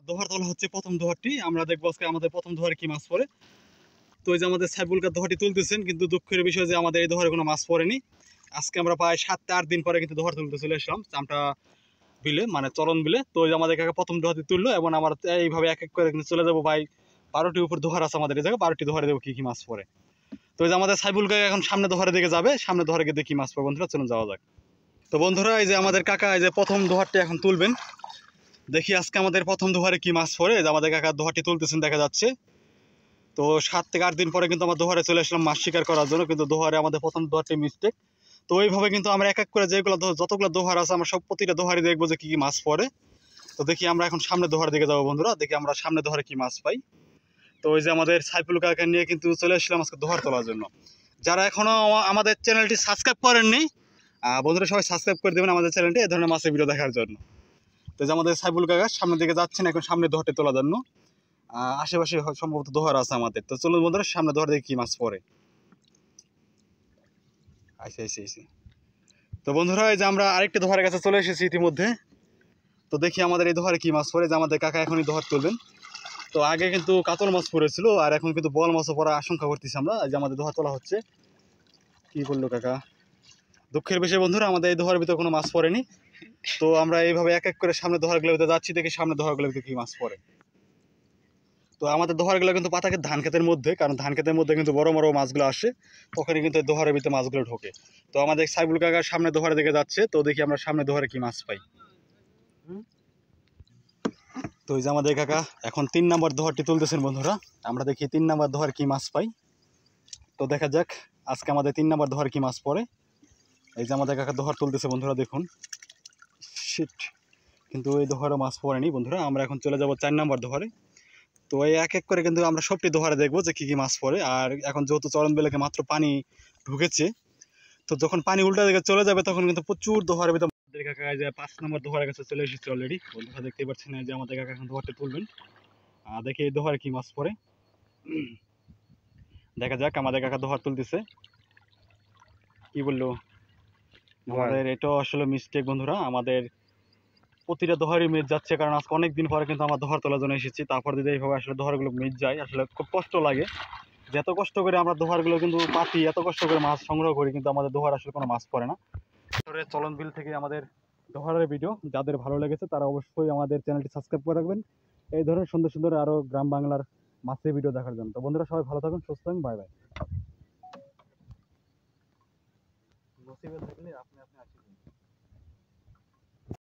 দোহার তোলা হচ্ছে প্রথম দোহারটি। আমরা দেখবো আজকে আমাদের প্রথম দোহারে কি মাছ পড়ে। তো এই যে আমাদের সাইফুলকার দোহারটি তুলতেছেন, কিন্তু দুঃখের বিষয় যে আমাদের এই দোহারে কোনো মাছ পড়েনি। আজকে আমরা প্রায় 7-8 দিন পরে কিন্তু দোহার তুলতে চলে আসলাম চামটা বিলে, মানে চলন বিলে। তো এই যে আমাদের কাকা প্রথম দোহারটি তুললো এবং আমরা এইভাবে এক এক করে কিন্তু চলে যাবো ভাই। 12টির উপর দোহার আছে আমাদের এই জায়গায়, 12টি দোহারে দেবো কি কি মাছ পড়ে। তো এই যে আমাদের সাইফুল কাকা এখন সামনে দোহারে দিকে যাবে, সামনে দোহারে গিয়ে দেখি মাছ পড়ে। বন্ধুরা চলুন যাওয়া যাক। তো বন্ধুরা এই যে আমাদের কাকা এই যে প্রথম দোহারটি এখন তুলবেন, দেখি আজকে আমাদের প্রথম দোহারে কি মাছ পড়ে। এই যে আমাদের কাকা দোহারটি তুলতেছেন দেখা যাচ্ছে। তো 7 থেকে 8 দিন পরে কিন্তু আমরা দোহারে চলে আসলাম মাছ শিকার করার জন্য, কিন্তু দোহারে আমাদের প্রথম দোহারটি মিস্টেক। তো ওইভাবে কিন্তু আমরা এক এক করে যেগুলো যতগুলো দোহার আছে আমরা সব প্রতিটা দোহারে দেখবো যে কি কি মাছ পড়ে। তো দেখি আমরা এখন সামনে দোহার দিকে যাবো বন্ধুরা, দেখি আমরা সামনে দোহারে কি মাছ পাই। তো ওই যে আমাদের সাইফুল কাকা নিয়ে কিন্তু চলে আসলাম আজকে দোহার তোলার জন্য। যারা এখনো আমাদের চ্যানেলটি সাবস্ক্রাইব করেননি, বন্ধুরা সবাই সাবস্ক্রাইব করে দেবেন আমাদের চ্যানেলটি এই ধরনের মাছের ভিডিও দেখার জন্য। তো যে আমাদের সাইফুল কাকা সামনের দিকে যাচ্ছেন এখন সামনে দোহারটি তোলার জন্য। আশেপাশে সম্ভবত দোহার আছে আমাদের। তো চলুন বন্ধুরা সামনে দোহার দেখি কি মাছ পড়ে। তো বন্ধুরা এই যে আমরা আরেকটি দোহারের কাছে চলে এসেছি ইতিমধ্যে। তো দেখি আমাদের এই দোহারে কি মাছ পড়ে। যে আমাদের কাকা এখনই দোহার তুলবেন। তো আগে কিন্তু কাতল মাছ পড়েছিল, আর এখন কিন্তু বল মাছও পড়ার আশঙ্কা করতেছি আমরা। এই যে আমাদের দোহার তোলা হচ্ছে। কি বললো কাকা? দুঃখের বিষয় বন্ধুরা, আমাদের এই দোহারের ভিতরে কোনো মাছ পড়েনি। তো আমরা এইভাবে এক এক করে সামনে দোহারগুলোর ভিতরে যাচ্ছি, দেখি সামনে দোহারগুলোর ভিতরে কি মাছ পড়ে। তো আমাদের দোহারগুলো কিন্তু পাতাকে ধান খেতের মধ্যে, কারণ ধান খেতের মধ্যে কিন্তু বড় বড় মাছগুলো আসে, তখনই কিন্তু দোহারের ভিতরে মাছগুলো ঢোকে। তো আমাদের সাইবুল কাকার সামনে দোহারে দিকে যাচ্ছে, তো দেখি আমরা সামনে দোহারে কি মাছ পাই। তো এই যে আমাদের কাকা এখন 3 নম্বর দোহারটি তুলতেছেন বন্ধুরা, আমরা দেখি 3 নম্বর দোহার কি মাছ পাই। তো দেখা যাক আজকে আমাদের 3 নম্বর দোহার কি মাছ পড়ে। এই যে আমাদের কাকা দোহার তুলতেছে বন্ধুরা, দেখুন শিট, কিন্তু এই দোহারও মাছ পড়েনি বন্ধুরা। আমরা এখন চলে যাব 4 নম্বর দোহারে। তো এই এক এক করে কিন্তু আমরা সবটি দোহারে দেখবো যে কি কি মাছ পড়ে। আর এখন যেহেতু চরণ বেলাকে মাত্র পানি ঢুকেছে, তো যখন পানি উল্টা দিকে চলে যাবে তখন কিন্তু প্রচুর দোহারের ভিতরে। আমাদের কাকা যে 5 নম্বর দোহারের কাছে চলে এসেছে অলরেডি। বন্ধুরা দেখতে পাচ্ছেন যে আমাদের কাকা এখন দোহারটি তুলবেন। দেখি এই দোহারে কি মাছ পড়ে। দেখা যাক আমাদের কাকা দোহার তুলতেছে। কি বললো? আমাদের এটাও আসলে মিস্টেক বন্ধুরা, আমাদের প্রতিটা দোহারই মিস যাচ্ছে, কারণ আজকে অনেক দিন পরে কিন্তু আমরা দোহার তোলার জন্য এসেছি। তারপর যদি এইভাবে আসলে দোহারগুলো মিস যায় আসলে খুব কষ্ট লাগে। যে এত কষ্ট করে আমরা দোহারগুলো কিন্তু পাতি, এত কষ্ট করে মাছ সংগ্রহ করি, কিন্তু আমাদের দোহার আসলে কোনো মাছ পড়ে না। চলন বিল থেকে আমাদের দোহারের ভিডিও যাদের ভালো লেগেছে তারা অবশ্যই আমাদের চ্যানেলটি সাবস্ক্রাইব করে রাখবেন এই ধরনের সুন্দর সুন্দর আরও গ্রাম বাংলার মাছের ভিডিও দেখার জন্য। তো বন্ধুরা সবাই ভালো থাকুন, সুস্থ থাকুন, বাই বাই।